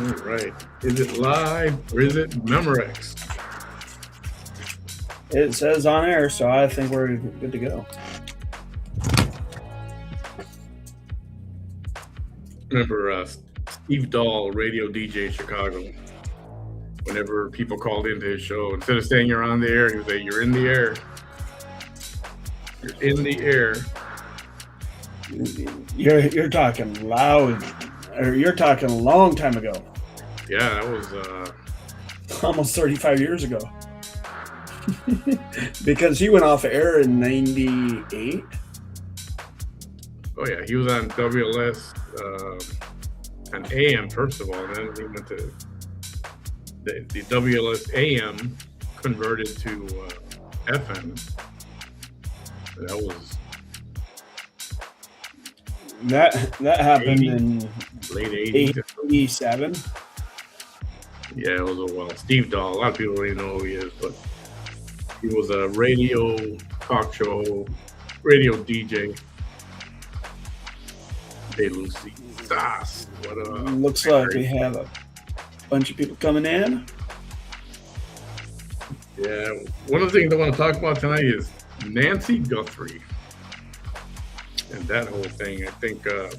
All right. Is it live or is it Memorex? It says on air, so I think we're good to go. Remember Steve Dahl, radio DJ in Chicago. Whenever people called into his show, instead of saying you're on the air, he would say, "You're in the air. You're in the air." You're talking loud, or you're talking a long time ago, Yeah, that was almost 35 years ago. Because he went off air in '98. oh yeah, he was on WLS on AM first of all, and then he went to the WLS AM converted to FM. That was That happened 80, in late 80s. '87. Yeah, it was a while. Steve Dahl, a lot of people don't even know who he is, but he was a radio talk show, radio DJ. Hey, Lucy. Sass. What Looks like we have a bunch of people coming in. Yeah, one of the things I want to talk about tonight is Nancy Guthrie and that whole thing. I think there's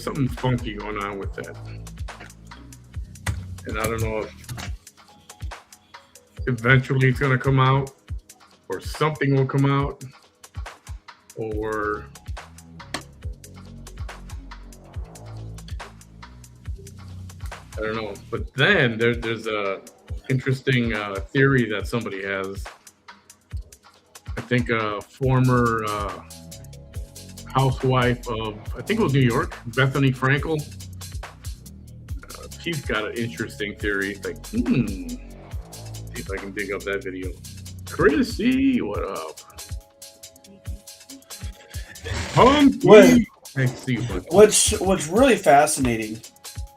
something funky going on with that, and I don't know if eventually it's going to come out, or something will come out, or I don't know. But then there's a interesting theory that somebody has. I think a former housewife of, I think it was New York, Bethany Frankel. She's got an interesting theory. It's like, see if I can dig up that video. Chrissy, what up? Let's see What's really fascinating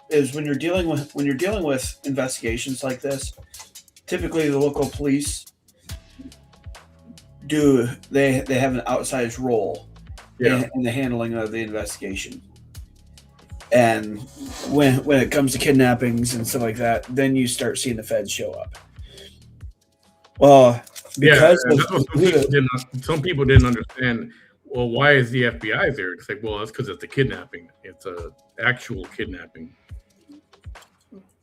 is when you're dealing with investigations like this. Typically, the local police they have an outsized role in the handling of the investigation. And when it comes to kidnappings and stuff like that, then you start seeing the feds show up. Well, because some people didn't understand. Well, why is the FBI there? It's like, well, that's because it's a kidnapping. It's a actual kidnapping,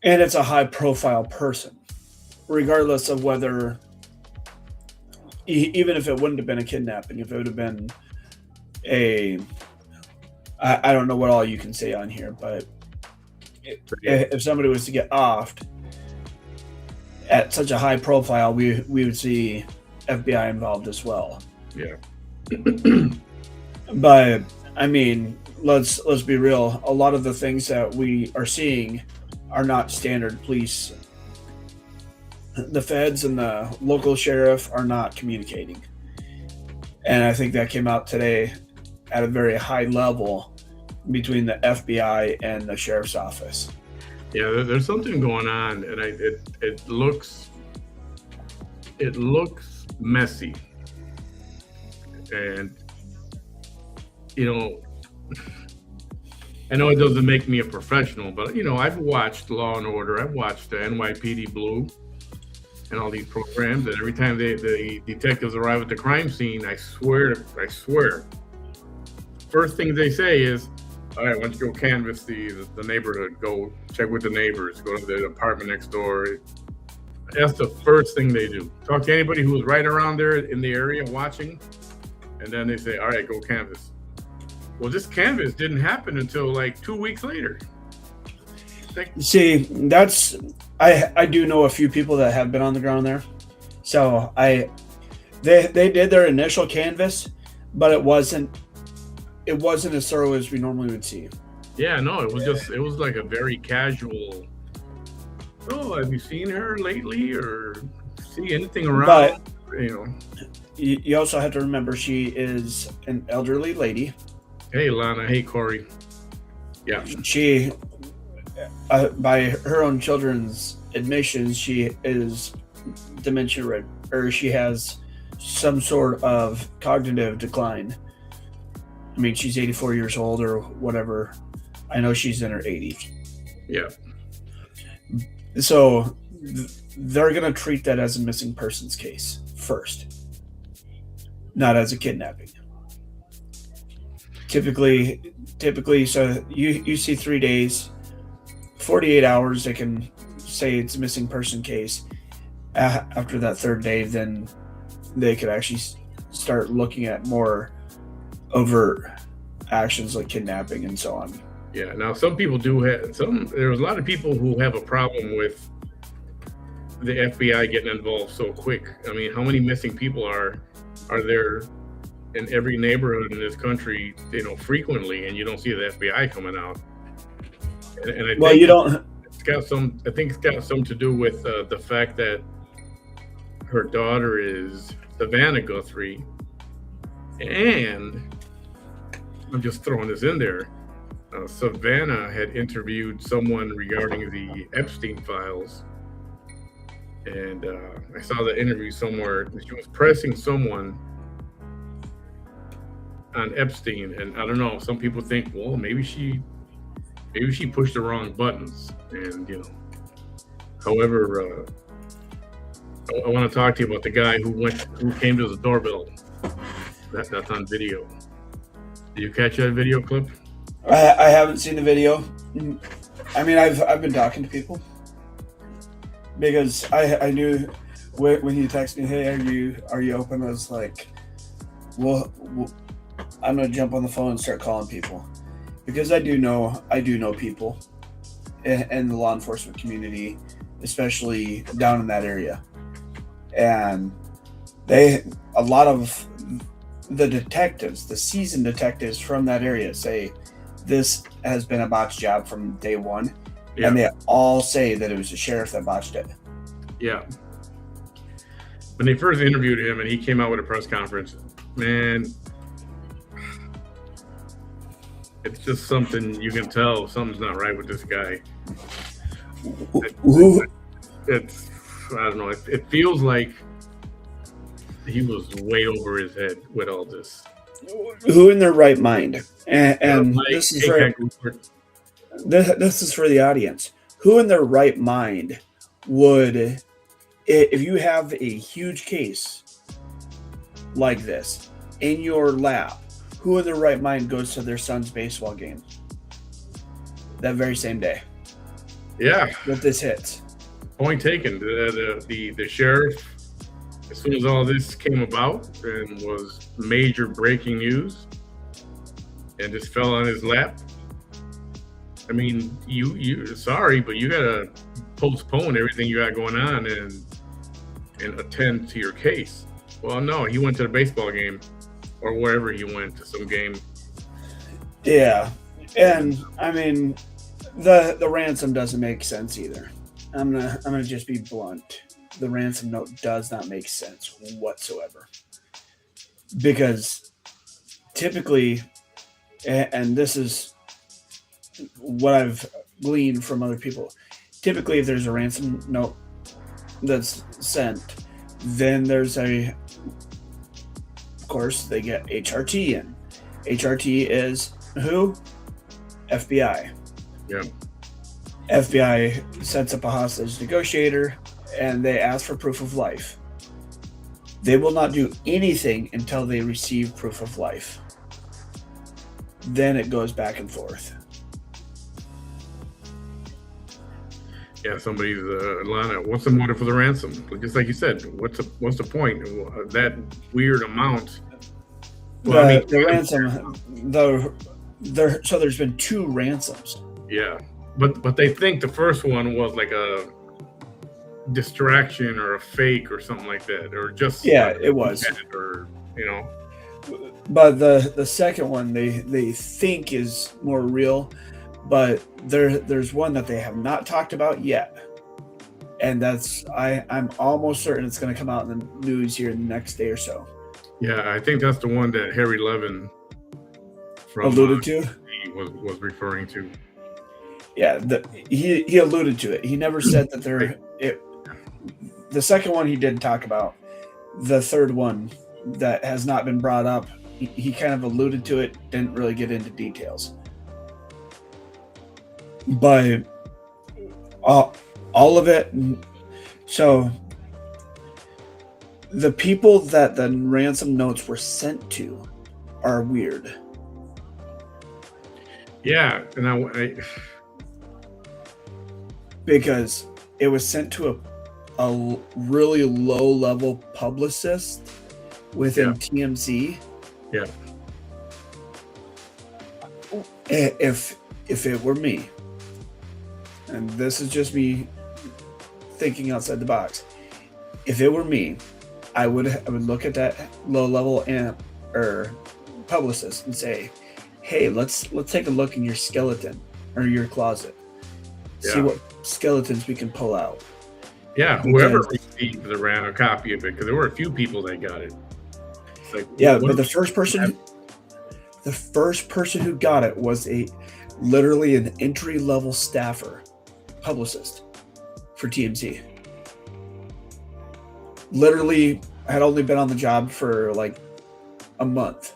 and it's a high-profile person, regardless of whether, even if it wouldn't have been a kidnapping, if it would have been I don't know what all you can say on here, but if somebody was to get offed at such a high profile, we would see FBI involved as well. Yeah. But I mean, let's be real. A lot of the things that we are seeing are not standard police. The feds and the local sheriff are not communicating. And I think that came out today at a very high level between the FBI and the sheriff's office. Yeah, there's something going on, and it looks messy. And I know it doesn't make me a professional, but I've watched Law and Order, I've watched the NYPD Blue and all these programs, and every time the detectives arrive at the crime scene, I swear, first thing they say is, all right, why don't you go canvass the neighborhood, go check with the neighbors, go to the apartment next door. That's the first thing they do. Talk to anybody who's right around there in the area watching, and then they say, all right, go canvass. Well, this canvass didn't happen until like 2 weeks later. See, I do know a few people that have been on the ground there. So they did their initial canvass, but it wasn't as thorough as we normally would see. Yeah, no, it was like a very casual, oh, have you seen her lately or see anything around? But you also have to remember she is an elderly lady. Hey, Lana. Hey, Corey. Yeah. She, by her own children's admissions, she is dementia, or she has some sort of cognitive decline. I mean, she's 84 years old or whatever. I know she's in her 80s. Yeah. So they're going to treat that as a missing persons case first, not as a kidnapping. Typically, so you see 3 days, 48 hours, they can say it's a missing person case. After that third day, then they could actually start looking at more overt actions like kidnapping and so on. Yeah. Now, some people do have there's a lot of people who have a problem with the FBI getting involved so quick. I mean, how many missing people are there in every neighborhood in this country, frequently, and you don't see the FBI coming out? And I think you don't. I think it's got something to do with the fact that her daughter is Savannah Guthrie, and I'm just throwing this in there. Savannah had interviewed someone regarding the Epstein files, and I saw the interview somewhere. She was pressing someone on Epstein, and I don't know. Some people think, well, maybe she pushed the wrong buttons, and However, I want to talk to you about the guy who came to the doorbell. That's on video. Did you catch that video clip? I haven't seen the video. I mean, I've been talking to people because I knew when he texted me, "Hey, are you open?" I was like, "Well, I'm gonna jump on the phone and start calling people," because I do know people in the law enforcement community, especially down in that area, and a lot of the detectives, the seasoned detectives from that area, say this has been a botch job from day one. Yeah. And they all say that it was the sheriff that botched it. Yeah. When they first interviewed him and he came out with a press conference, man, it's just something you can tell something's not right with this guy. It's I don't know. It feels like he was way over his head with all this. Who in their right mind? And this is for the audience. Who in their right mind would, if you have a huge case like this in your lap, who in their right mind goes to their son's baseball game that very same day? Yeah. With this hits. Point taken. The sheriff, as soon as all this came about and was major breaking news and just fell on his lap, I mean, you sorry, but you gotta postpone everything you got going on and attend to your case. Well, no, he went to the baseball game or wherever he went, to some game. Yeah, and I mean, the ransom doesn't make sense either. I'm gonna just be blunt. The ransom note does not make sense whatsoever, because typically, and this is what I've gleaned from other people, typically if there's a ransom note that's sent, then there's of course they get HRT in. HRT is who? FBI. Yeah. FBI sets up a hostage negotiator and they ask for proof of life. They will not do anything until they receive proof of life. Then it goes back and forth. Yeah, somebody's Lana, what's the motive for the ransom? Just like you said, what's the point? That weird amount. Well, the ransom, so there's been 2 ransoms. Yeah, but they think the first one was like a distraction or a fake or something like that, or just it was, or But the second one they think is more real, but there's one that they have not talked about yet, and that's I'm almost certain it's going to come out in the news here in the next day or so. Yeah, I think that's the one that Harry Levin alluded to. He was referring to. Yeah, he alluded to it. He never said that the second one he didn't talk about. The third one that has not been brought up he kind of alluded to it, didn't really get into details. But all of it. So the people that the ransom notes were sent to are weird. Yeah, and I because it was sent to a really low level publicist within TMZ. Yeah. If it were me, and this is just me thinking outside the box, if it were me, I would look at that low level amp or publicist and say, "Hey, let's take a look in your skeleton or your closet. See what skeletons we can pull out." Yeah, whoever received a copy of it, because there were a few people that got it. It's like, but the first person who got it was literally an entry level staffer, publicist for TMZ. Literally had only been on the job for like a month.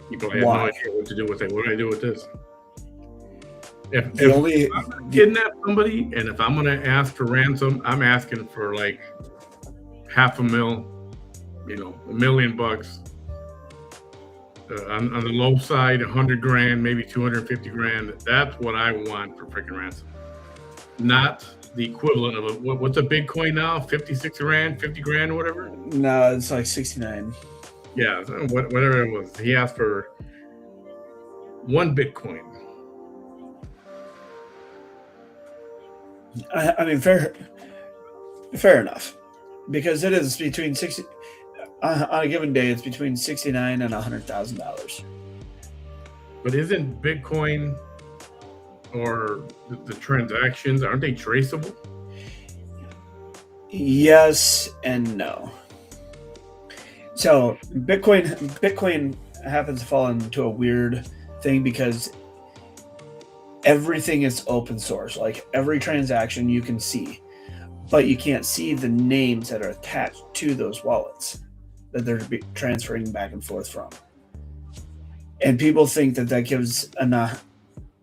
People have no idea what to do with it. What do I do with this? If I'm gonna kidnap somebody, and if I'm going to ask for ransom, I'm asking for like $500,000, $1 million. On the low side, $100,000, maybe $250,000. That's what I want for freaking ransom. Not the equivalent of what's a Bitcoin now? 56 grand, 50 grand, or whatever. No, it's like 69. Yeah, whatever it was. He asked for 1 Bitcoin. I mean, fair enough, because it is between 60 on a given day. It's between $69,000 and $100,000. But isn't Bitcoin or the transactions, aren't they traceable? Yes and no. So Bitcoin happens to fall into a weird thing because everything is open source. Like every transaction you can see, but you can't see the names that are attached to those wallets that they're transferring back and forth from. And people think that gives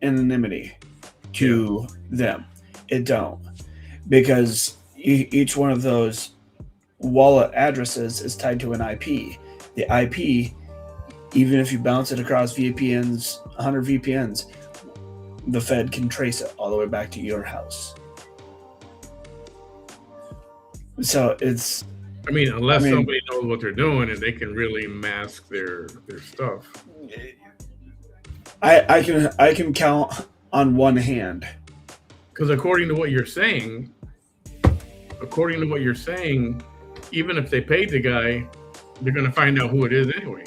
anonymity to them. It don't, because each one of those wallet addresses is tied to an IP. The IP, even if you bounce it across VPNs, 100 VPNs, the Fed can trace it all the way back to your house. So it's... unless somebody knows what they're doing and they can really mask their stuff. I can count on one hand. Because according to what you're saying, even if they paid the guy, they're going to find out who it is anyway.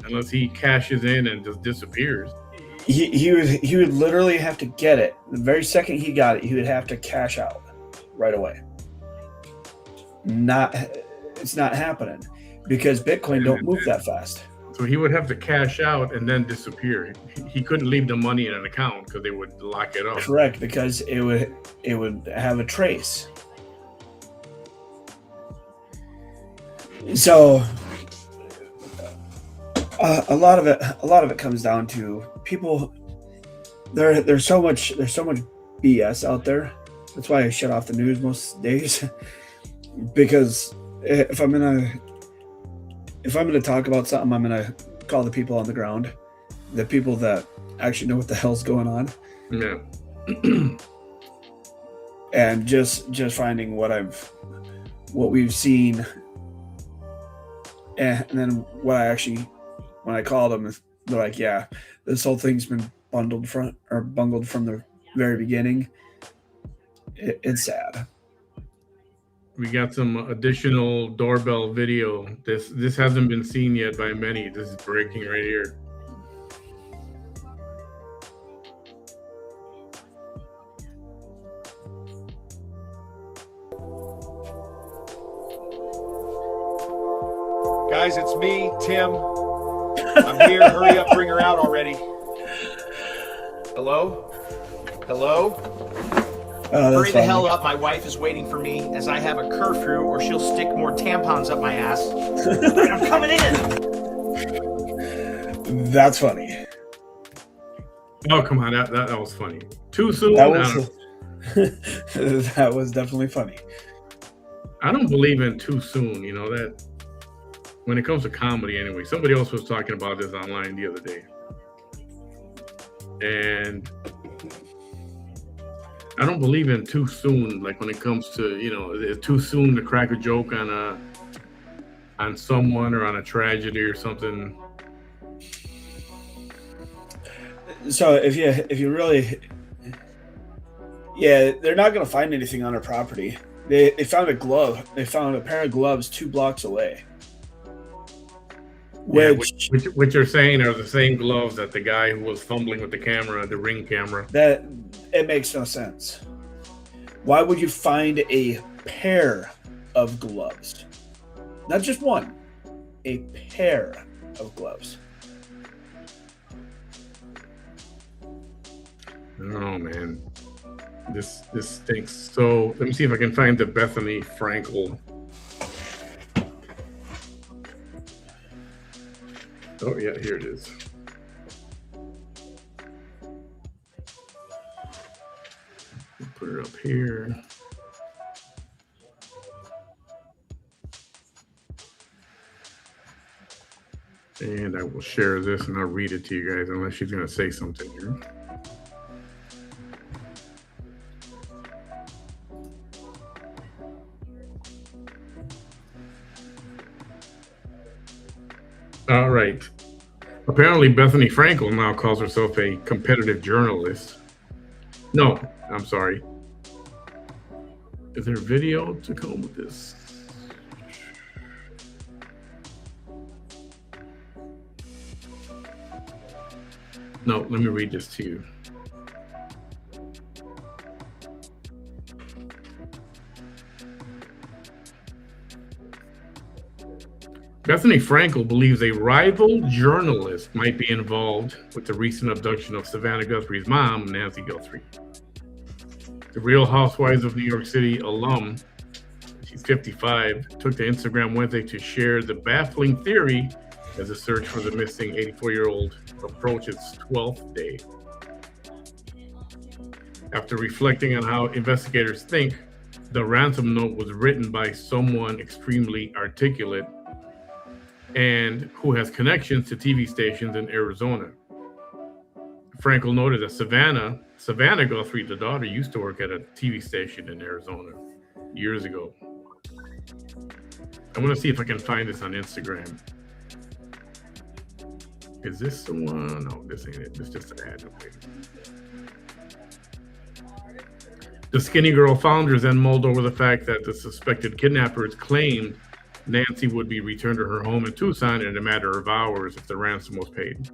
Unless he cashes in and just disappears. He would literally have to get it. The very second he got it, he would have to cash out right away. It's not happening because Bitcoin don't move that fast. So he would have to cash out and then disappear. He couldn't leave the money in an account because they would lock it up. Correct, because it would have a trace. So a lot of it comes down to people. There's so much BS out there. That's why I shut off the news most days. Because if I'm gonna talk about something, I'm gonna call the people on the ground, the people that actually know what the hell's going on. Yeah. And just finding what we've seen, and then when I called them, they're like, "Yeah, this whole thing's been bungled from the very beginning." It's sad. We got some additional doorbell video. This hasn't been seen yet by many. This is breaking right here. Guys, it's me, Tim. I'm here. Hurry up, bring her out already. Hello? Hello? Hurry the funny. hell up. My wife is waiting for me as I have a curfew or she'll stick more tampons up my ass. Right, I'm coming in. That's funny. Oh, come on. That was funny. Too soon? That was that was definitely funny. I don't believe in too soon. You know that when it comes to comedy, anyway. Somebody else was talking about this online the other day, and I don't believe in too soon. Like when it comes to it's too soon to crack a joke on someone or on a tragedy or something. So if you really, yeah, they're not going to find anything on her property. They found a glove. They found a pair of gloves 2 blocks away. Which you're saying are the same gloves that the guy who was fumbling with the camera, the Ring camera. That it makes no sense. Why would you find a pair of gloves? Not just one, a pair of gloves. I don't know, man. This stinks. So let me see if I can find the Bethany Frankel. Oh yeah, here it is. Put it up here. And I will share this and I'll read it to you guys unless she's going to say something here. All right. Apparently, Bethany Frankel now calls herself a competitive journalist. No, I'm sorry. Is there video to come with this? No, let me read this to you. Bethany Frankel believes a rival journalist might be involved with the recent abduction of Savannah Guthrie's mom, Nancy Guthrie. The Real Housewives of New York City alum, she's 55, took to Instagram Wednesday to share the baffling theory as the search for the missing 84-year-old approaches its 12th day. After reflecting on how investigators think the ransom note was written by someone extremely articulate and who has connections to TV stations in Arizona. Frankel noted that Savannah Guthrie, the daughter, used to work at a TV station in Arizona years ago. I want to see if I can find this on Instagram. Is this the one? No, this ain't it. It's just an ad. Okay. The Skinny Girl founders then mulled over the fact that the suspected kidnappers claimed Nancy would be returned to her home in Tucson in a matter of hours if the ransom was paid.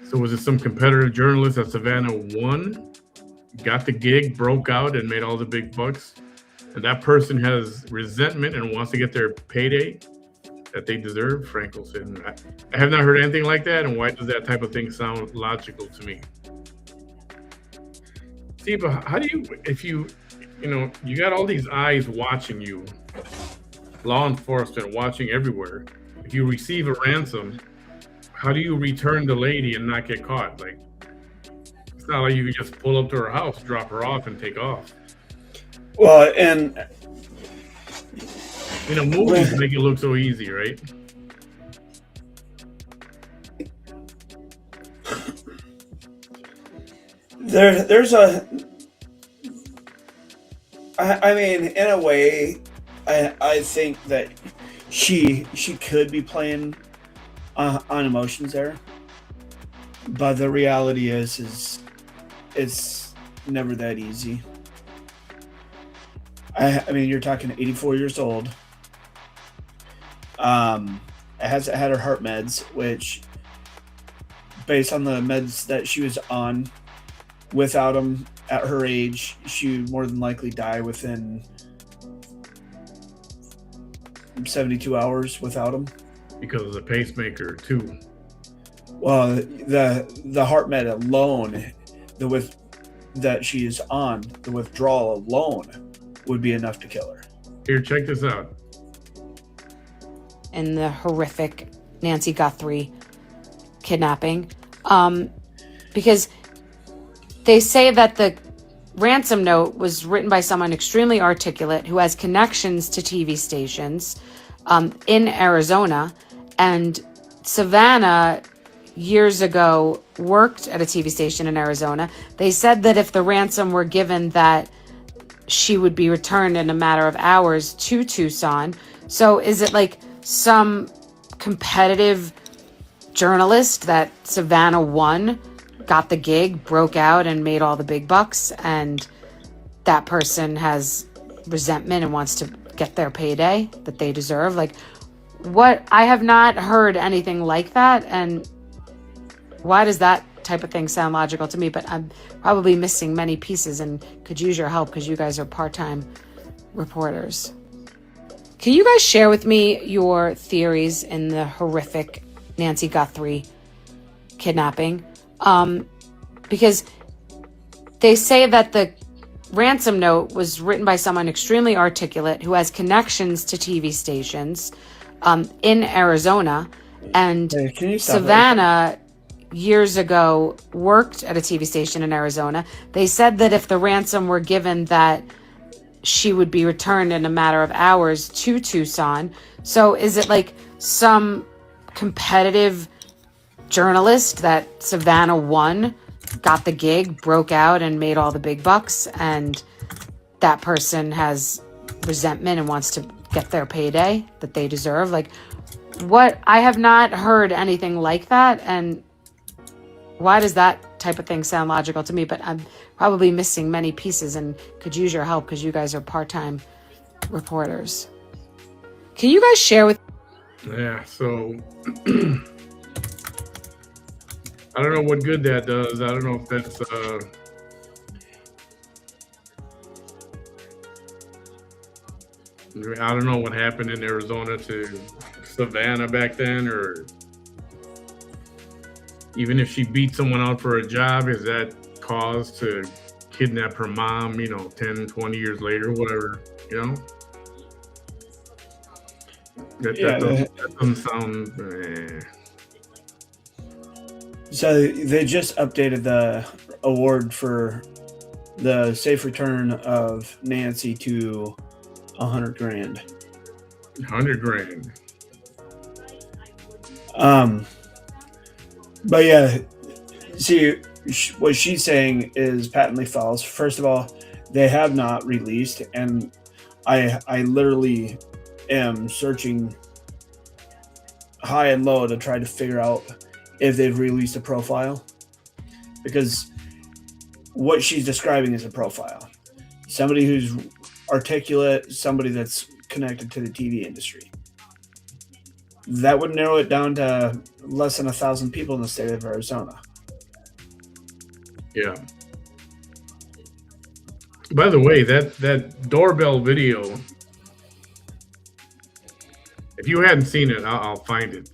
So was it some competitive journalist that Savannah won, got the gig, broke out, and made all the big bucks? And that person has resentment and wants to get their payday that they deserve? Frankel said, I have not heard anything like that, and why does that type of thing sound logical to me? See, but how do you, if you got all these eyes watching you, law enforcement watching everywhere. If you receive a ransom, how do you return the lady and not get caught? Like, it's not like you can just pull up to her house, drop her off, and take off. Well, and movies make it look so easy, right? There's a. I mean, in a way, I think that she could be playing on emotions there, but the reality is it's never that easy. I mean, you're talking 84 years old. Has had her heart meds, which, based on the meds that she was on, without them at her age, she would more than likely die within 72 hours without them. Because of the pacemaker too. Well, the heart med alone, that she is on, the withdrawal alone would be enough to kill her. Here, check this out. In the horrific Nancy Guthrie kidnapping, because they say that the ransom note was written by someone extremely articulate who has connections to TV stations in Arizona, and Savannah years ago worked at a TV station in Arizona. They said that if the ransom were given, that she would be returned in a matter of hours to Tucson. So is it like some competitive journalist that Savannah won, got the gig, broke out, and made all the big bucks, and that person has resentment and wants to get their payday that they deserve? Like, what? I have not heard anything like that, and why does that type of thing sound logical to me? But I'm probably missing many pieces and could use your help because you guys are part-time reporters. Can you guys share with me your theories in the horrific Nancy Guthrie kidnapping? Because they say that the ransom note was written by someone extremely articulate who has connections to TV stations in Arizona, and Savannah years ago worked at a TV station in Arizona. They said that if the ransom were given, that she would be returned in a matter of hours to Tucson. So is it like some competitive journalist that Savannah won, got the gig, broke out, and made all the big bucks, and that person has resentment and wants to get their payday that they deserve? Like, what? I have not heard anything like that, and why does that type of thing sound logical to me? But I'm probably missing many pieces and could use your help because you guys are part-time reporters. Can you guys share with... Yeah, so I don't know what good that does. I don't know if that's I don't know what happened in Arizona to Savannah back then, or even if she beat someone out for a job, is that cause to kidnap her mom, 10, 20 years later, whatever, That doesn't sound... So they just updated the award for the safe return of Nancy to $100,000. $100,000. But yeah, see, what she's saying is patently false. First of all, they have not released, and I literally am searching high and low to try to figure out if they've released a profile, because what she's describing is a profile. Somebody who's articulate, somebody that's connected to the TV industry. That would narrow it down to less than 1,000 people in the state of Arizona. Yeah. By the way, that doorbell video, if you hadn't seen it, I'll find it.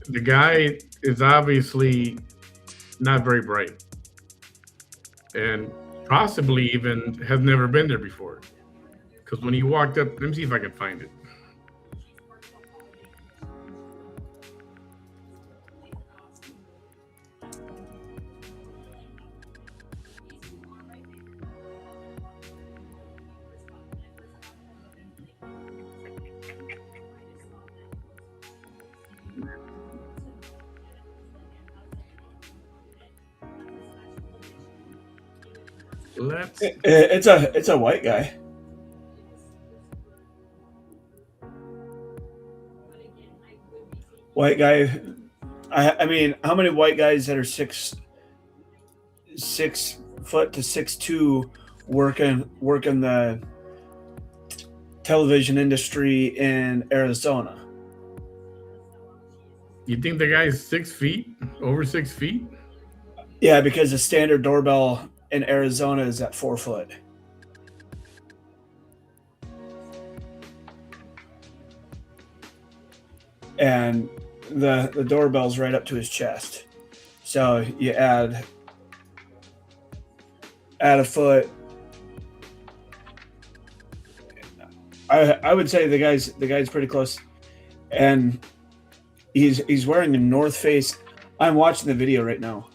The guy is obviously not very bright and possibly even has never been there before. Because when he walked up, let me see if I can find it. It's a white guy. White guy. I mean, how many white guys that are 6 foot to 6'2" working the television industry in Arizona? You think the guy's 6 feet? Over 6 feet? Yeah, because the standard doorbell in Arizona is at 4 foot. And the doorbell's right up to his chest. So you add at a foot. I would say the guy's pretty close, and he's wearing a North Face. I'm watching the video right now.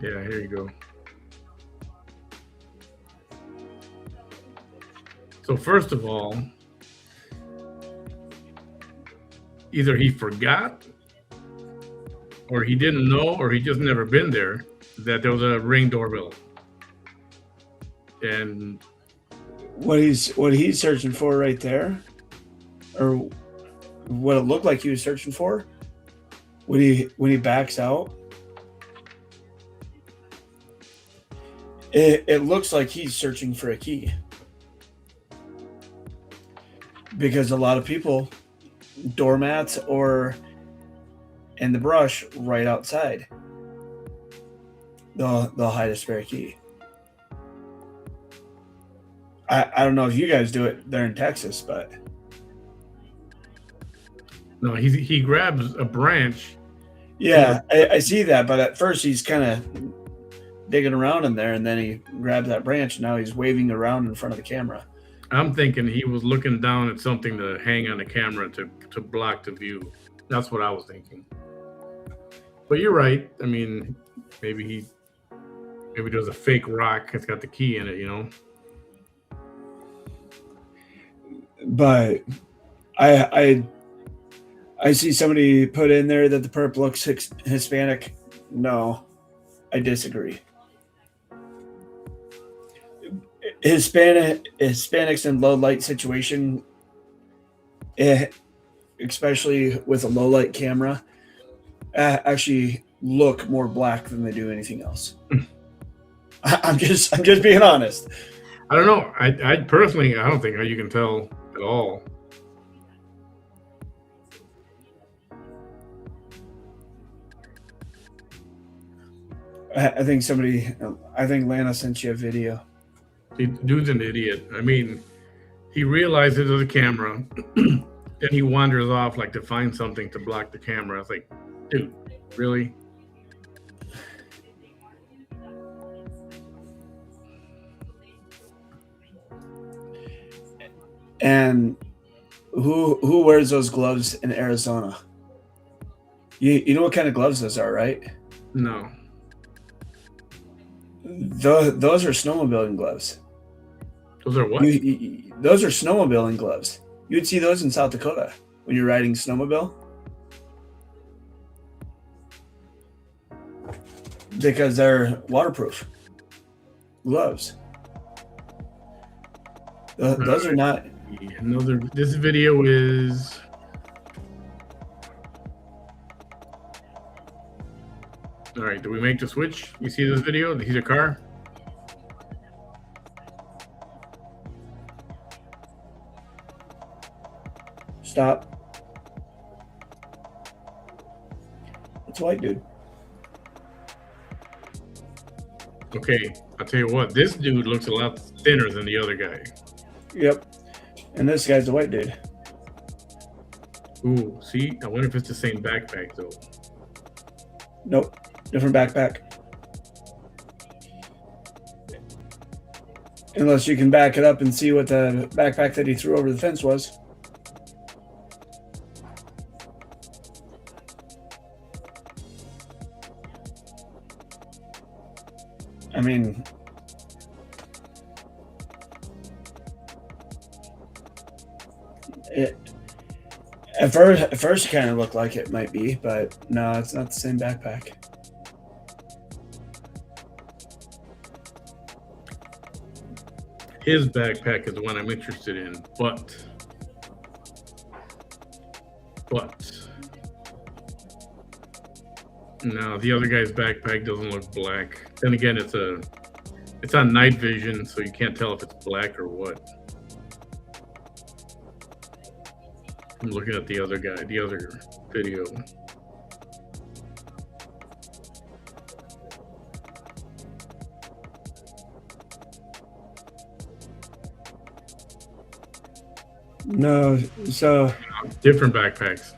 Yeah, here you go. So first of all, either he forgot, or he didn't know, or he just never been there, that there was a Ring doorbell. And what he's searching for right there, or what it looked like he was searching for, when he backs out, it looks like he's searching for a key, because a lot of people, doormats or in the brush right outside, they'll hide a spare key. I don't know if you guys do it there in Texas, but no, he grabs a branch. yeah, I see that. But at first he's kind of digging around in there, and then he grabs that branch, and now he's waving around in front of the camera. I'm thinking he was looking down at something to hang on the camera to block the view. That's what I was thinking. But you're right. I mean, maybe there's a fake rock that's got the key in it, you know. But I see somebody put in there that the perp looks Hispanic. No, I disagree. Hispanics in low light situation, especially with a low light camera, actually look more black than they do anything else. I'm just being honest. I don't know. I personally, I don't think you can tell at all. I think Lana sent you a video. The dude's an idiot. I mean, he realizes there's a camera, then he wanders off like to find something to block the camera. It's like, dude, really? And who wears those gloves in Arizona? You know what kind of gloves those are, right? No. Those are snowmobiling gloves. Those are what? Those are snowmobiling gloves. You'd see those in South Dakota when you're riding snowmobile, because they're waterproof gloves. Those are not. This video is. All right, do we make the switch? You see this video? He's a car. Stop. It's a white dude. Okay, I'll tell you what. This dude looks a lot thinner than the other guy. Yep. And this guy's a white dude. Ooh, see? I wonder if it's the same backpack, though. Nope. Different backpack. Unless you can back it up and see what the backpack that he threw over the fence was. I mean, at first it kind of looked like it might be, but no, it's not the same backpack. His backpack is the one I'm interested in, but no, the other guy's backpack doesn't look black. Then again, it's on night vision, so you can't tell if it's black or what. I'm looking at the other guy, the other video. No, so Different backpacks.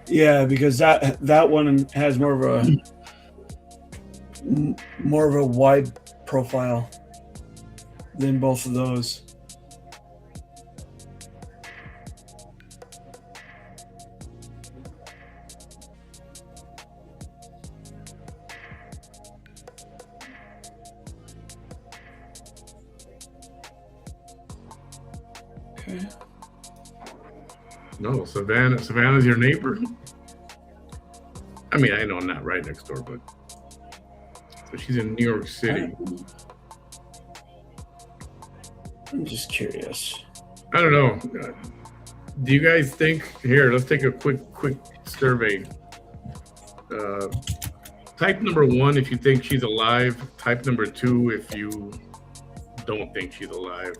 yeah, because that one has more of a wide profile than both of those. Okay. No, Savannah's your neighbor. I mean, I know I'm not right next door, but so she's in New York City. I'm just curious. I don't know. Do you guys think here? Let's take a quick survey. Type number 1 if you think she's alive. Type number 2 if you don't think she's alive.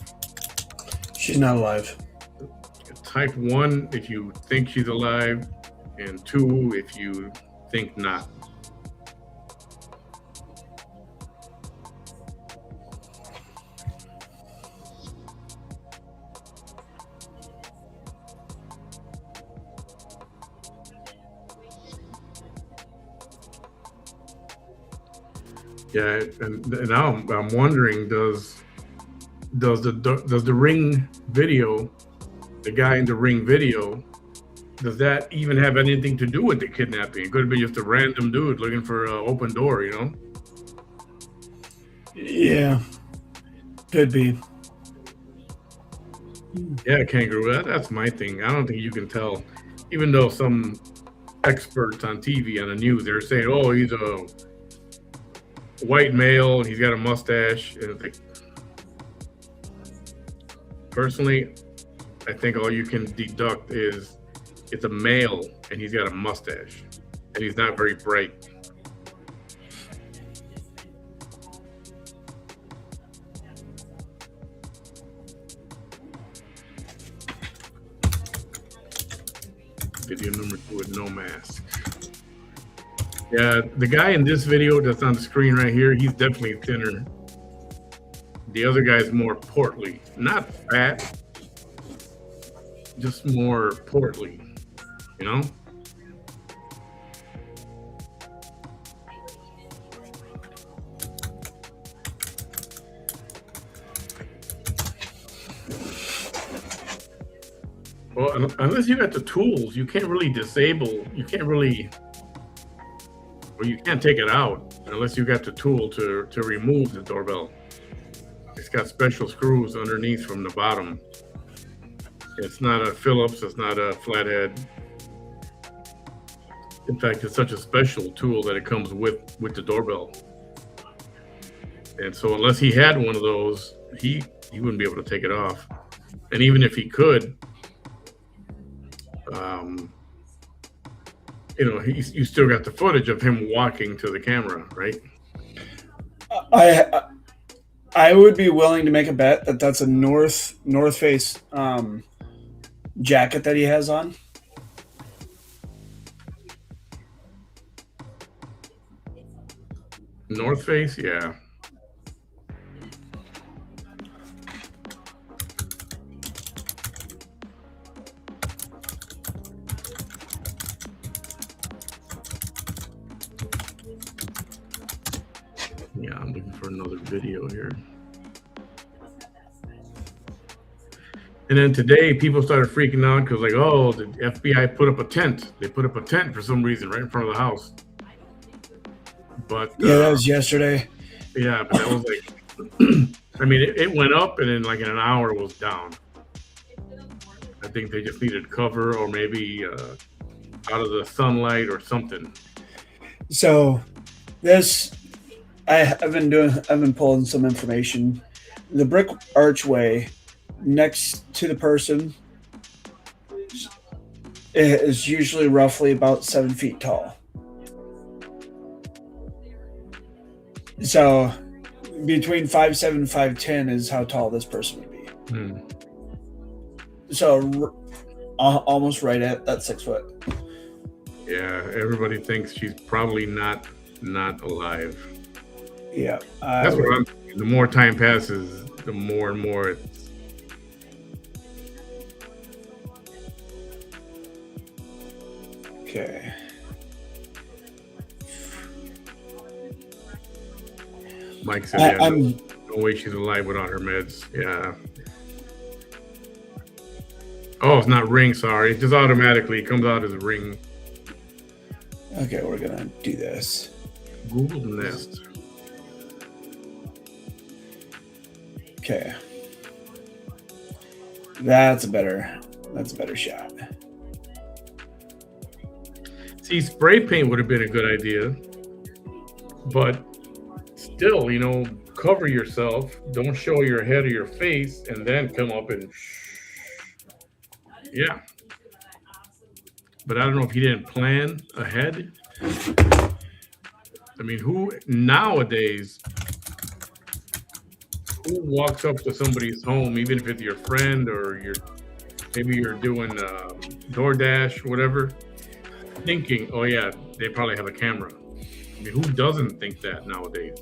She's not alive. Type 1 if you think she's alive, and 2 if you think not. Yeah, and now I'm wondering, does the Ring video, the guy in the Ring video, does that even have anything to do with the kidnapping? It could have been just a random dude looking for an open door, you know? Yeah, could be. Yeah, Kangaroo, that's my thing. I don't think you can tell, even though some experts on TV, on the news, they're saying, oh, he's a white male and he's got a mustache. And it's like, personally, I think all you can deduct is it's a male and he's got a mustache and he's not very bright. Video number 2 with no mask. Yeah, the guy in this video that's on the screen right here, he's definitely thinner. The other guy's more portly. Not fat, just more portly, you know? Well, unless you got the tools, you can't really disable, you can't take it out unless you got the tool to remove the doorbell. It's got special screws underneath from the bottom. It's not a Phillips, it's not a flathead. In fact, it's such a special tool that it comes with the doorbell. And so unless he had one of those, he wouldn't be able to take it off. And even if he could, you know, you still got the footage of him walking to the camera, right? I would be willing to make a bet that that's a North Face jacket that he has on. North Face, yeah. Yeah, I'm looking for another video here. And then today, people started freaking out because, like, oh, the FBI put up a tent. They put up a tent for some reason right in front of the house. But yeah, that was yesterday. Yeah, but that was like, I mean, it went up and then like in an hour it was down. I think they just needed cover or maybe out of the sunlight or something. So this, I've been pulling some information. The brick archway next to the person is usually roughly about 7 feet tall. So between 5'7" and 5'10" is how tall this person would be. So almost right at that 6 foot. Yeah, everybody thinks she's probably not alive. Yeah, that's what I'm thinking. The more time passes, the more and more it's. Okay. Mike said, "Yeah, I'm no way she's alive without her meds." Yeah. Oh, it's not ring. Sorry, it just automatically comes out as a ring. okay. We're gonna do this. Google Nest. Okay, that's a better shot. See, spray paint would have been a good idea, but still, cover yourself. Don't show your head or your face, and then come up and yeah. But I don't know if he didn't plan ahead. I mean, who nowadays who walks up to somebody's home, even if it's your friend or maybe you're doing DoorDash, whatever, thinking, oh yeah, they probably have a camera. I mean, who doesn't think that nowadays?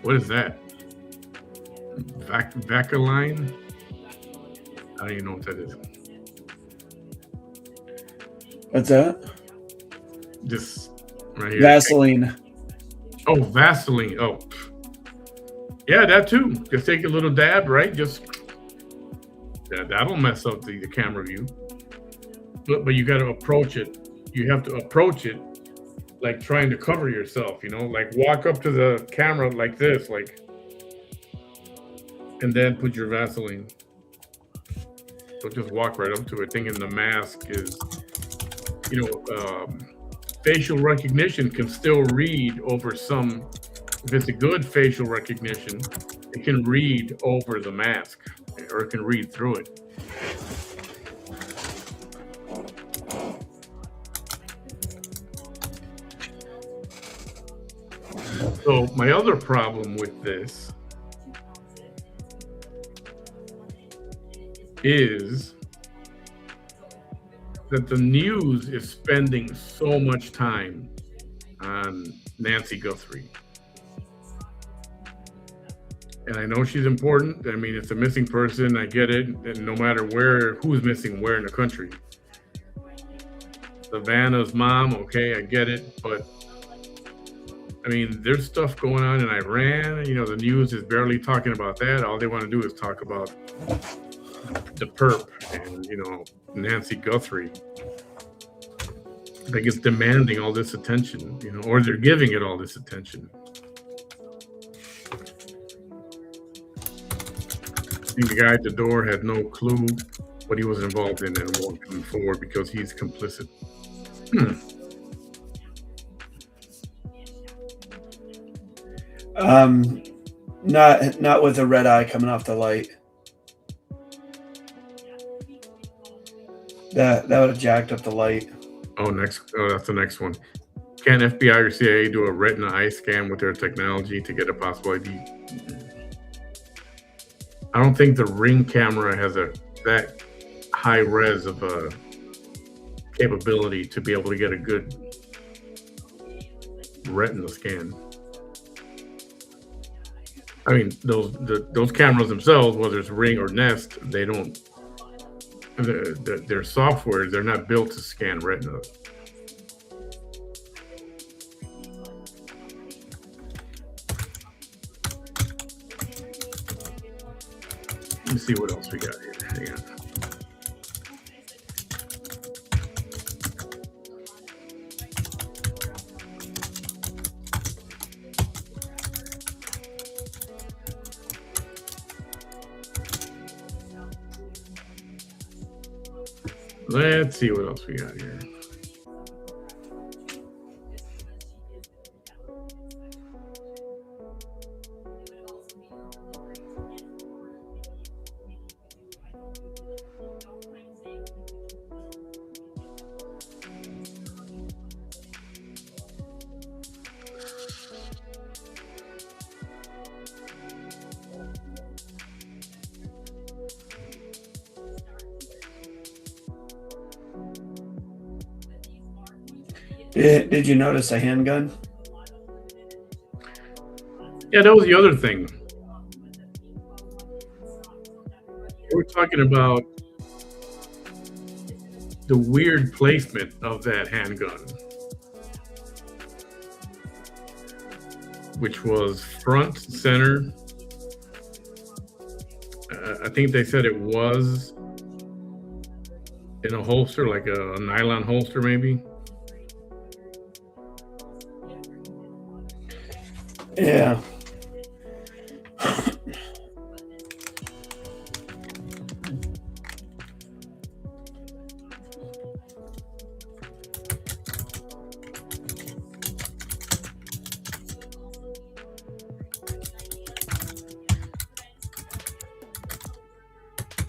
What is that? Vacaline? I don't even know what that is. What's that? This right here. Vaseline. Oh, Vaseline. Oh, yeah, that too. Just take a little dab, right? That'll mess up the camera view. But you got to approach it. You have to approach it like trying to cover yourself. Like walk up to the camera like this, and then put your Vaseline. Don't just walk right up to it, thinking the mask is, facial recognition can still read over some. If it's a good facial recognition, it can read over the mask, or it can read through it. So my other problem with this is that the news is spending so much time on Nancy Guthrie. And I know she's important. I mean, it's a missing person. I get it. And no matter who's missing where in the country. Savannah's mom, okay, I get it. But I mean, there's stuff going on in Iran. The news is barely talking about that. All they want to do is talk about the perp and, Nancy Guthrie. Like it's demanding all this attention, or they're giving it all this attention. I think the guy at the door had no clue what he was involved in and walked him forward because he's complicit. Not with a red eye coming off the light. That would have jacked up the light. Oh, that's the next one. Can FBI or CIA do a retina eye scan with their technology to get a possible ID? I don't think the Ring camera has that high res of a capability to be able to get a good retina scan. I mean, those cameras themselves, whether it's Ring or Nest, they don't. Their software, they're not built to scan retina. Let me see what else we got here. Hang on. Let's see what else we got here. Did you notice a handgun? Yeah, that was the other thing. We're talking about the weird placement of that handgun. which was front center. I think they said it was in a holster, like a nylon holster, maybe. Yeah.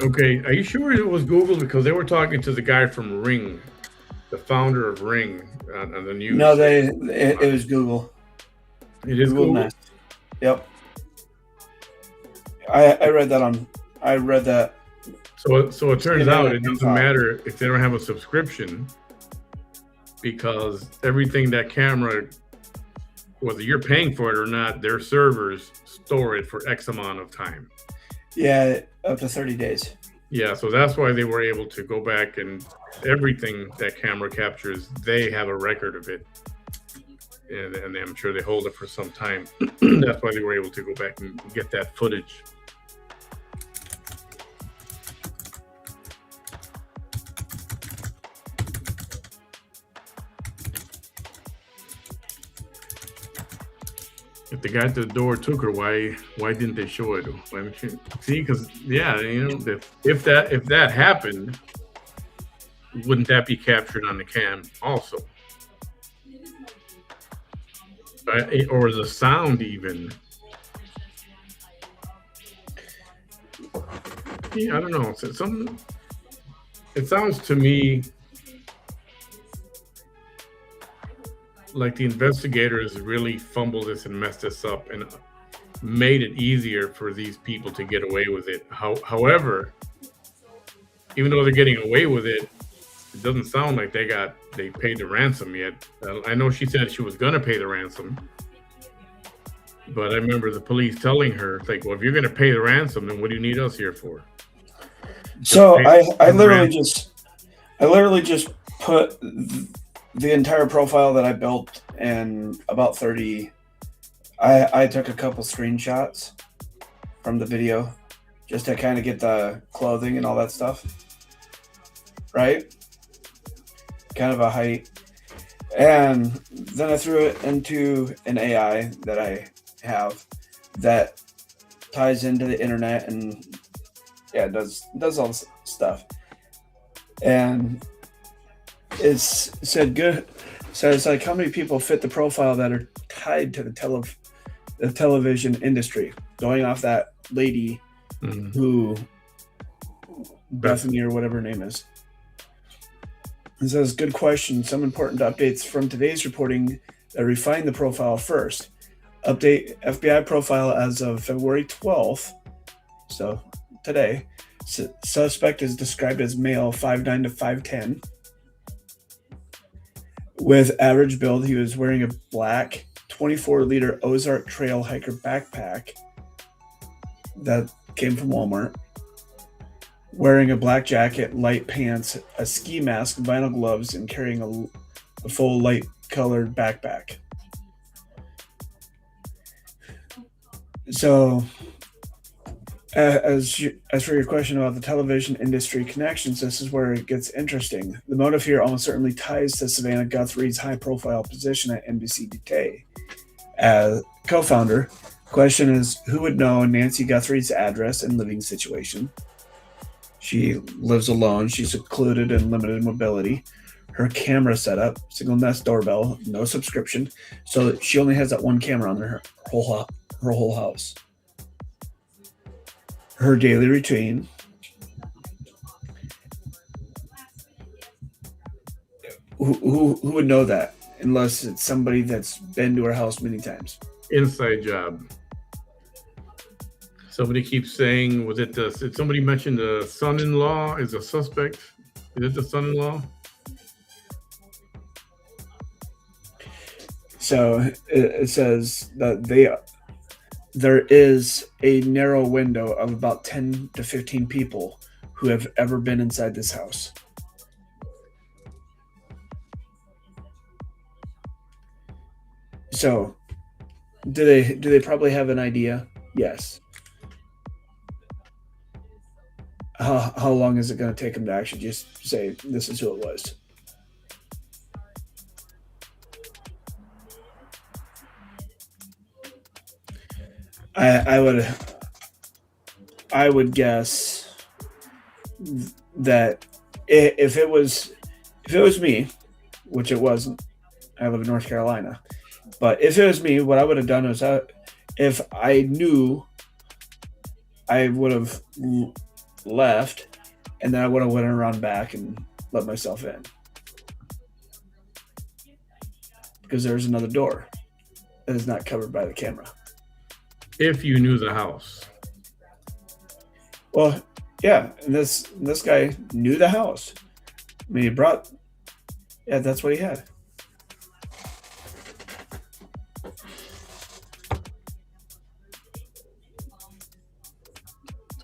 Okay, are you sure it was Google? Because they were talking to the guy from Ring, the founder of Ring, on the news. No, it was Google. It is Google. Nest. Yep. I read that. So it turns out it doesn't matter if they don't have a subscription, because everything that camera, whether you're paying for it or not, their servers store it for X amount of time. Yeah, up to 30 days. Yeah, so that's why they were able to go back, and everything that camera captures, they have a record of it. And I'm sure they hold it for some time. That's why they were able to go back and get that footage. If the guy at the door took her, why didn't they show it? Why didn't you see? Because if that happened, wouldn't that be captured on the cam also? Or the sound even? Yeah, I don't know. It sounds to me like the investigators really fumbled this and messed this up and made it easier for these people to get away with it. However, even though they're getting away with it, it doesn't sound like they paid the ransom yet. I know she said she was gonna pay the ransom, but I remember the police telling her, like, well, if you're gonna pay the ransom, then what do you need us here for? So I literally just put the entire profile that I built in about 30. I took a couple screenshots from the video just to kind of get the clothing and all that stuff, right? Kind of a height. And then I threw it into an AI that I have that ties into the internet and does all this stuff. And it said good. So it's like, how many people fit the profile that are tied to the television industry? Going off that lady who Bethany or whatever her name is. It says, good question. Some important updates from today's reporting that refine the profile first. Update FBI profile as of February 12th. So today, suspect is described as male, 5'9" to 5'10". With average build, he was wearing a black 24-liter Ozark Trail Hiker backpack that came from Walmart. Wearing a black jacket, light pants, a ski mask, vinyl gloves, and carrying a full light-colored backpack. So, as for your question about the television industry connections, this is where it gets interesting. The motive here almost certainly ties to Savannah Guthrie's high-profile position at NBC today. As co-founder, question is, who would know Nancy Guthrie's address and living situation? She lives alone. She's secluded and limited mobility. Her camera setup, single Nest doorbell, no subscription. So she only has that one camera on her whole house. Her daily routine. Who would know that unless it's somebody that's been to her house many times? Inside job. Somebody keeps saying, did somebody mention the son-in-law is a suspect? Is it the son-in-law? So it says that there is a narrow window of about 10 to 15 people who have ever been inside this house. So Do they probably have an idea? Yes. How long is it going to take them to actually just say this is who it was? I would guess that if it was me, which it wasn't, I live in North Carolina, but if it was me, what I would have done is if I knew, I would have left, and then I would have went around back and let myself in because there's another door that is not covered by the camera. If you knew the house. Well, yeah, and this guy knew the house. I mean, that's what he had.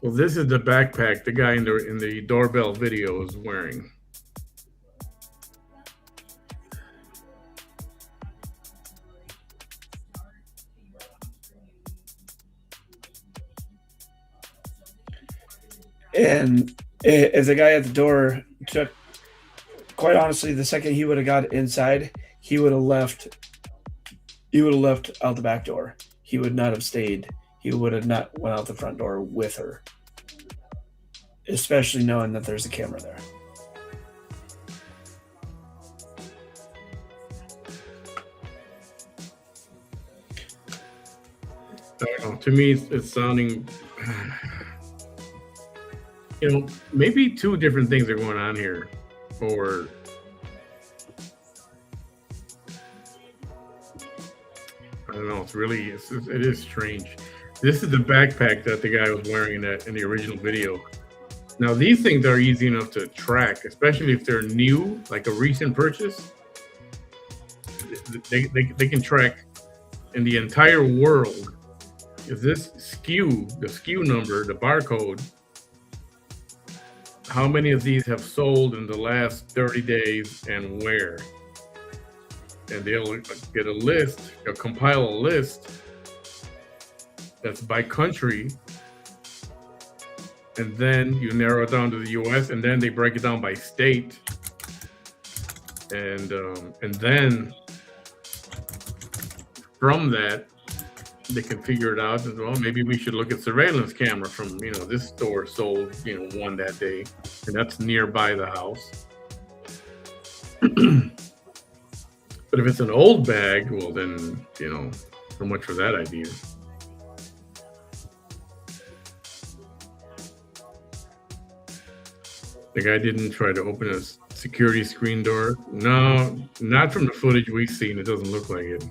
So this is the backpack the guy in the doorbell video is wearing. And if the guy at the door took, quite honestly, the second he would have got inside, he would have left out the back door. He would not have stayed. He would have not went out the front door with her, especially knowing that there's a camera there. I don't know. To me, it's sounding, maybe two different things are going on here, or I don't know. It is strange. This is the backpack that the guy was wearing in the original video. Now, these things are easy enough to track, especially if they're new, like a recent purchase. They can track in the entire world. Is this the SKU number, the barcode, how many of these have sold in the last 30 days and where? And they'll get a list, they'll compile a list that's by country, and then you narrow it down to the US, and then they break it down by state, and then from that they can figure it out as well. Maybe we should look at surveillance camera from this store sold one that day, and that's nearby the house. But if it's an old bag, well then so much for that idea. The guy didn't try to open a security screen door. No, not from the footage we've seen. It doesn't look like it.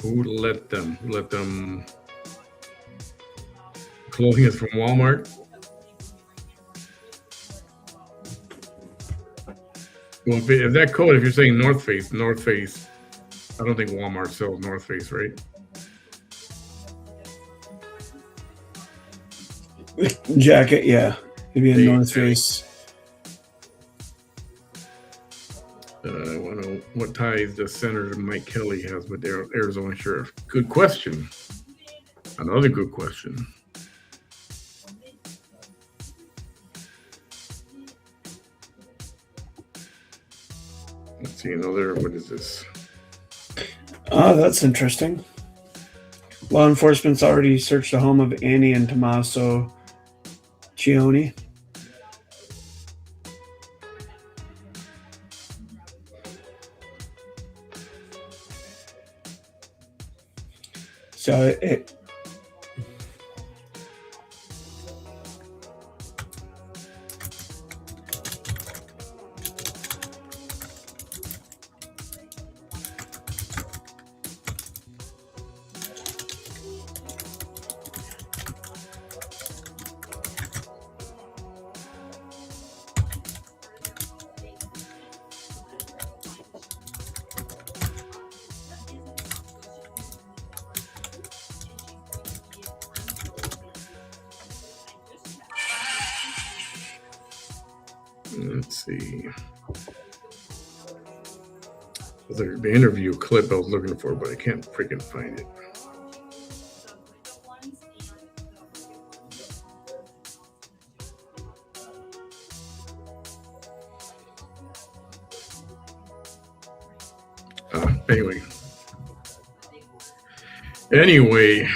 Who let them? Clothing is from Walmart. Well, if that code, if you're saying North Face, I don't think Walmart sells North Face, right? Jacket, yeah. Maybe a North Face. I want to know what ties the Senator Mike Kelly has with the Arizona Sheriff. Good question. Another good question. Let's see another. What is this? Oh, that's interesting. Law enforcement's already searched the home of Annie and Tommaso Cioni. So it let's see. The interview clip I was looking for, but I can't freaking find it. Anyway,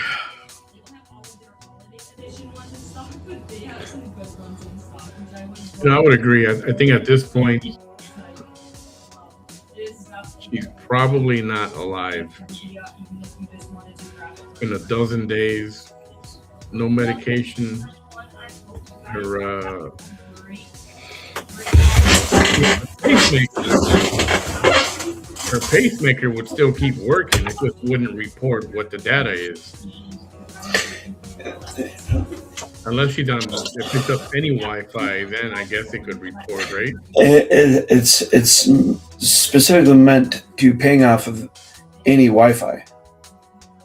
I would agree. I think at this point, she's probably not alive. In a dozen days, no medication. Her pacemaker would still keep working. It just wouldn't report what the data is. Unless she picked up any Wi-Fi, then I guess it could report, right? It's specifically meant to ping off of any Wi-Fi.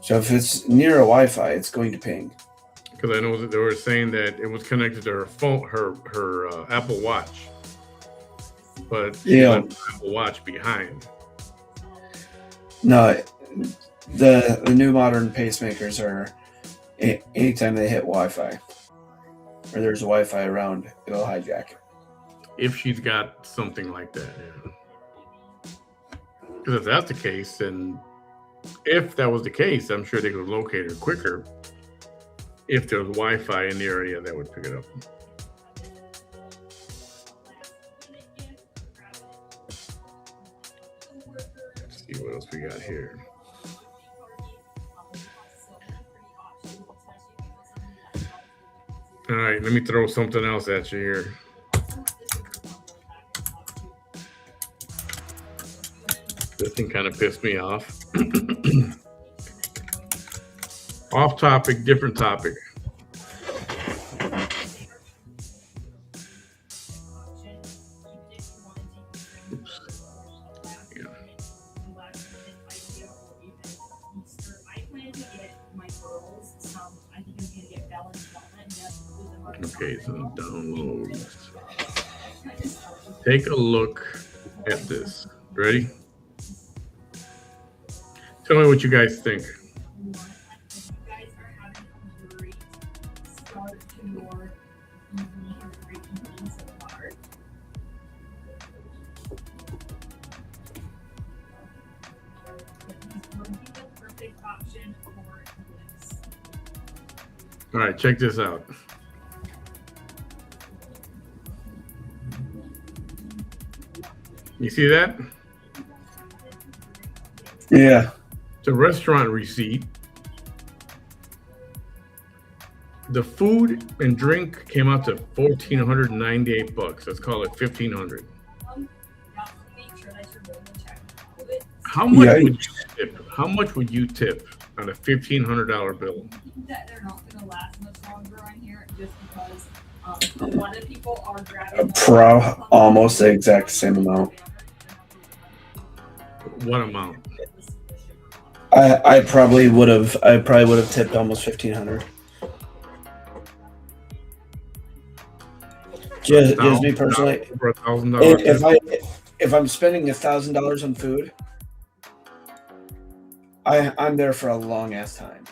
So if it's near a Wi-Fi, it's going to ping. Because I know that they were saying that it was connected to her phone, her Apple Watch, but she left the Apple Watch behind. No, the new modern pacemakers are anytime they hit Wi-Fi or there's Wi-Fi around, it'll hijack it. If she's got something like that, yeah. Because if that's the case, then if that was the case, I'm sure they could locate her quicker. If there's Wi-Fi in the area, that would pick it up. Let's see what else we got here. All right, let me throw something else at you here. This thing kind of pissed me off. Off topic, different topic. Oops. Yeah. Okay, so downloads. Take a look at this. Ready? Tell me what you guys think. All right, check this out. You see that? Yeah. It's a restaurant receipt. The food and drink came out to $1,498. Let's call it $1,500. How much would you tip? How much would you tip on a $1,500 bill? That they're not going to last much longer on here, just because a lot of people are grabbing almost the exact same amount. What amount? I probably would have tipped almost $1,500. Just me personally. Over $1,000. If I'm spending $1,000 on food, I'm there for a long ass time.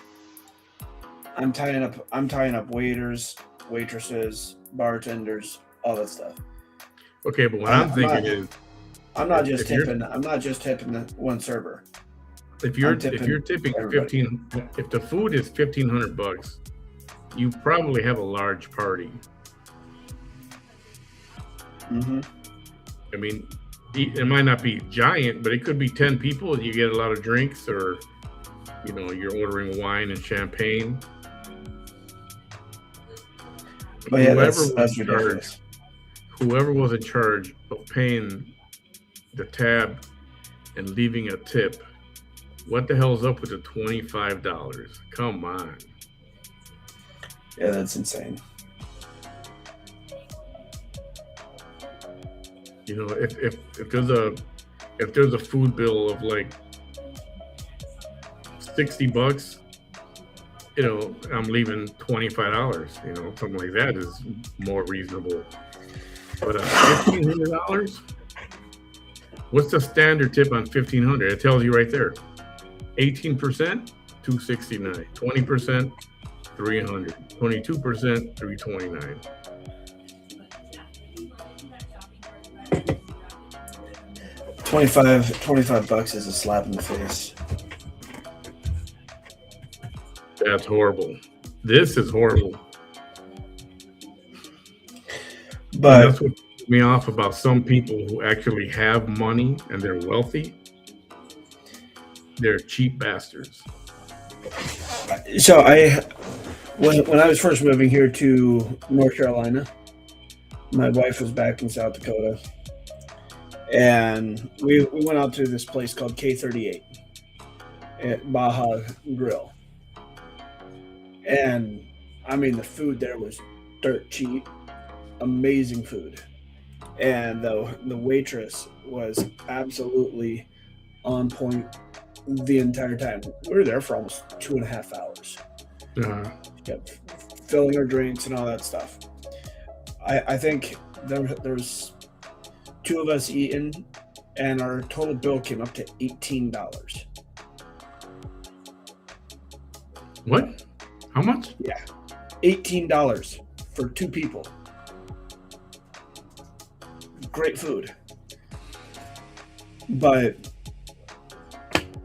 I'm tying up waiters, waitresses, bartenders, all that stuff. Okay, but what I'm thinking is, I'm not just tipping the one server. If you're tipping everybody. If the food is $1,500, you probably have a large party. Mm-hmm. I mean, it might not be giant, but it could be 10 people. You get a lot of drinks, or you're ordering wine and champagne. But yeah, that's ridiculous. Whoever was in charge of paying the tab and leaving a tip, what the hell's up with the $25? Come on. Yeah, that's insane. If there's a food bill of like $60, I'm leaving $25. Something like that is more reasonable. But $1,500, What's the standard tip on 1,500? It tells you right there. 18%, 269. 20%, 300. 22%, 329. 25 bucks is a slap in the face. That's horrible. This is horrible. But that's what pissed me off about some people who actually have money and they're wealthy. They're cheap bastards. So when I was first moving here to North Carolina, my wife was back in South Dakota, and we went out to this place called K38 at Baja Grill. And I mean, the food there was dirt cheap, amazing food. And the waitress was absolutely on point the entire time. We were there for almost 2.5 hours. Kept filling our drinks and all that stuff. I think there's 2 of us eating, and our total bill came up to $18. What? How much? Yeah, $18 for 2 people. Great food, but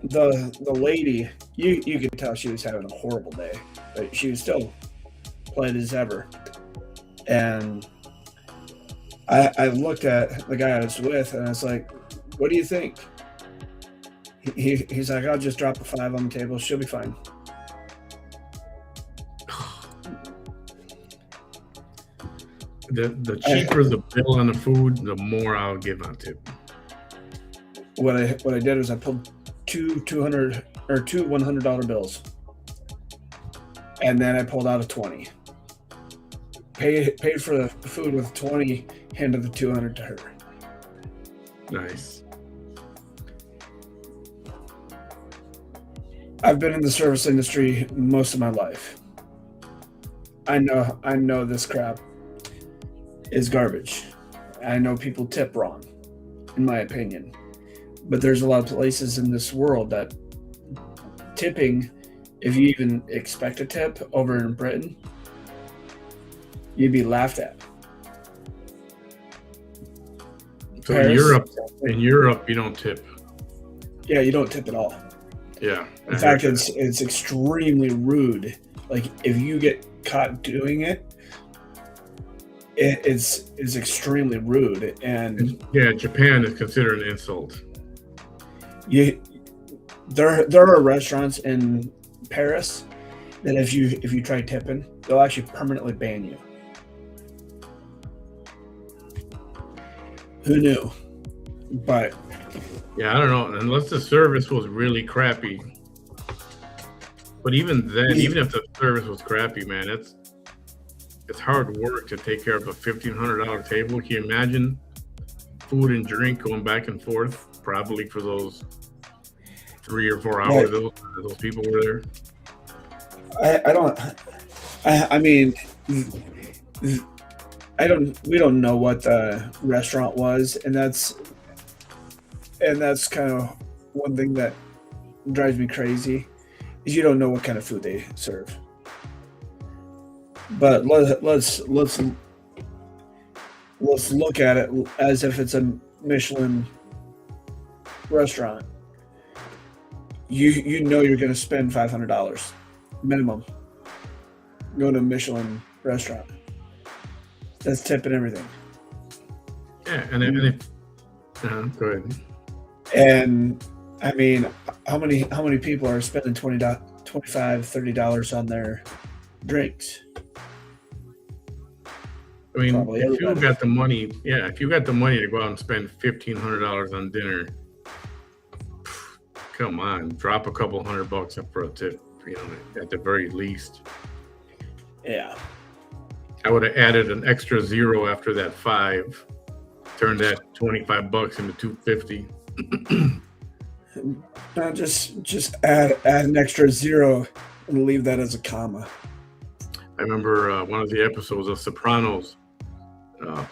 the lady, you could tell she was having a horrible day, but she was still polite as ever. And I looked at the guy I was with, and I was like, "What do you think?" He's like, "I'll just drop a 5 on the table. She'll be fine." The cheaper the bill on the food, the more I'll give on tip. What I did was I pulled two $100 bills, and then I pulled out a 20. Paid for the food with 20, handed the 200 to her. Nice. I've been in the service industry most of my life. I know this crap is garbage. I know people tip wrong, in my opinion. But there's a lot of places in this world that tipping, if you even expect a tip over in Britain, you'd be laughed at. So Paris, in Europe, you don't tip. Yeah, you don't tip at all. Yeah. In fact, it's extremely rude. Like, if you get caught doing it, it's extremely rude. And yeah, Japan is considered an insult. There are restaurants in Paris that if you try tipping, they'll actually permanently ban you. Who knew? But yeah, I don't know. Unless the service was really crappy. But even then, even if the service was crappy, man, it's hard work to take care of a $1,500 table. Can you imagine food and drink going back and forth, probably for those 3 or 4 hours those people were there? We don't know what the restaurant was, and that's kind of one thing that drives me crazy, is you don't know what kind of food they serve. But let's look at it as if it's a Michelin restaurant. You know you're going to spend $500 minimum going to a Michelin restaurant. That's tip and everything. Yeah, and go ahead. And I mean, how many people are spending $25, $30 on their drinks? I mean, Probably if everybody. you got the money to go out and spend $1,500 on dinner, come on, drop a couple $100 up for a tip, at the very least. Yeah. I would have added an extra 0 after that 5, turned that $25 into $250. Just add an extra 0 and leave that as a comma. I remember one of the episodes of Sopranos,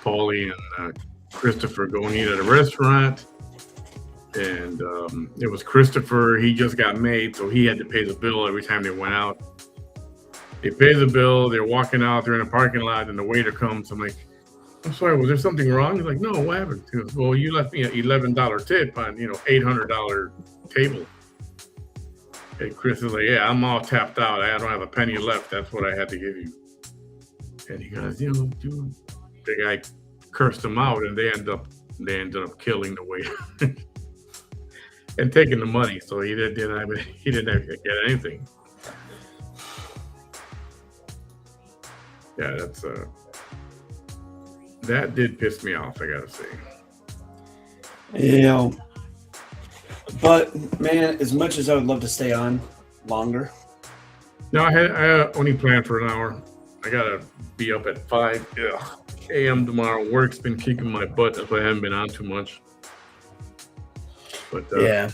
Paulie and Christopher go and eat at a restaurant. And it was Christopher. He just got made, so he had to pay the bill every time they went out. They pay the bill. They're walking out. They're in a parking lot, and the waiter comes. I'm like, I'm sorry, was there something wrong? He's like, no, what happened? He goes, well, you left me an $11 tip on, $800 table. And Chris is like, yeah, I'm all tapped out. I don't have a penny left. That's what I had to give you. And he goes, dude, the guy cursed him out, and they ended up killing the waiter and taking the money. So he didn't have to get anything. Yeah, that did piss me off, I gotta say. Yeah. But man, as much as I would love to stay on longer. No, I only planned for an hour. I gotta be up at 5 a.m. tomorrow. Work's been kicking my butt. That's why I haven't been on too much. But yeah,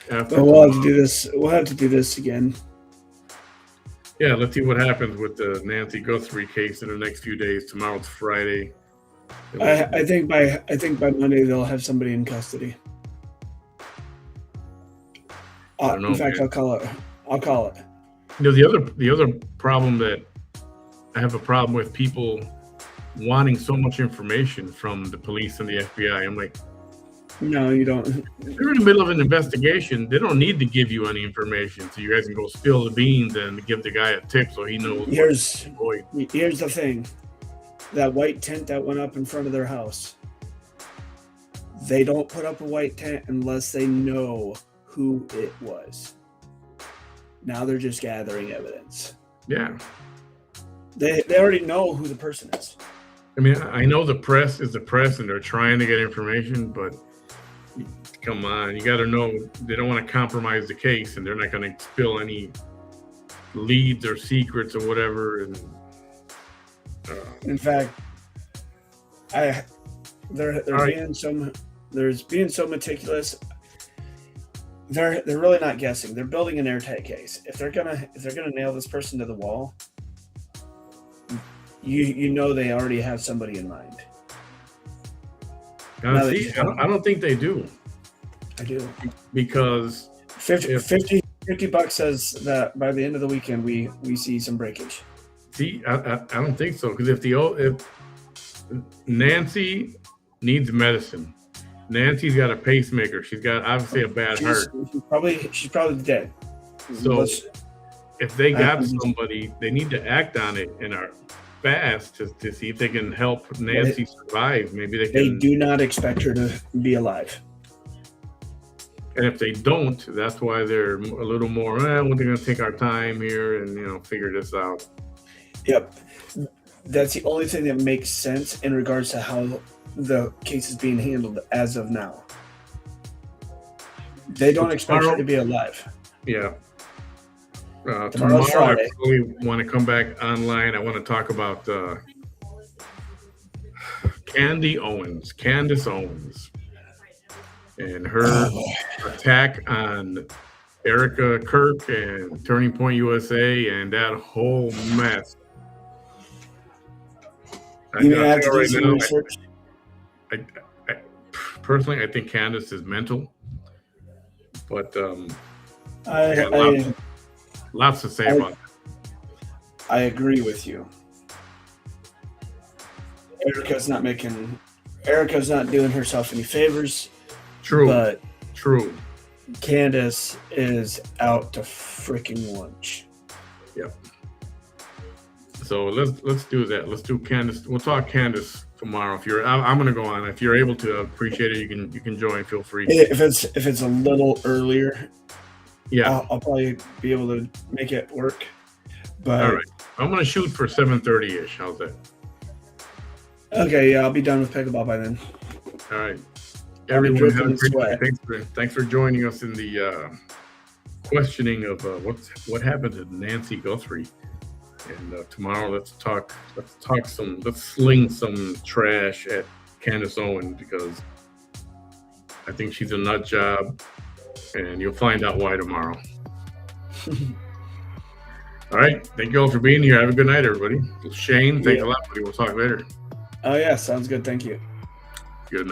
but we'll have to do this. We'll have to do this again. Yeah, let's see what happens with the Nancy Guthrie case in the next few days. Tomorrow's Friday. I think by Monday they'll have somebody in custody. In fact, man. I'll call it. The other problem that I have a problem with, people wanting so much information from the police and the FBI. I'm like, no, you don't. They're in the middle of an investigation. They don't need to give you any information, so you guys can go spill the beans and give the guy a tip so he knows. Here's the thing: that white tent that went up in front of their house. They don't put up a white tent unless they know who it was. Now they're just gathering evidence. Yeah. They already know who the person is. I mean, I know the press is the press and they're trying to get information, but come on, you got to know they don't want to compromise the case, and they're not going to spill any leads or secrets or whatever. And in fact, there's being so meticulous. They're really not guessing. They're building an airtight case. If they're gonna nail this person to the wall, you know they already have somebody in mind. I don't think they do. I do, because $50 says that by the end of the weekend we see some breakage. See, I don't think so, because if Nancy needs medicine. Nancy's got a pacemaker. She's got obviously a bad heart. She's probably dead. So if they got somebody, they need to act on it and are fast to see if they can help Nancy survive. Maybe they can. They do not expect her to be alive. And if they don't, that's why they're a little more, we're going to take our time here and, figure this out. Yep. That's the only thing that makes sense in regards to how the case is being handled as of now. They don't expect her to be alive. Yeah. Tomorrow I really want to come back online. I want to talk about Candace Owens, and her attack on ErikaKirk and Turning Point USA and that whole mess. I personally, I think Candace is mental, but lots to say about it. I agree with you. Erika's not doing herself any favors. True. Candace is out to freaking lunch. Yep. So let's do that. Let's do Candace. We'll talk Candace tomorrow. I'm going to go on. If you're able to, appreciate it. You can join. Feel free. If it's a little earlier, yeah, I'll probably be able to make it work. But all right, I'm going to shoot for 7:30ish. How's that? Okay, yeah, I'll be done with pickleball by then. All right. Everyone, have a great day. Thanks for joining us in the questioning of what happened to Nancy Guthrie. And tomorrow, let's sling some trash at Candace Owens, because I think she's a nut job, and you'll find out why tomorrow. All right. Thank you all for being here. Have a good night, everybody. Shane, thanks a lot, buddy. We'll talk later. Oh, yeah. Sounds good. Thank you. Good night.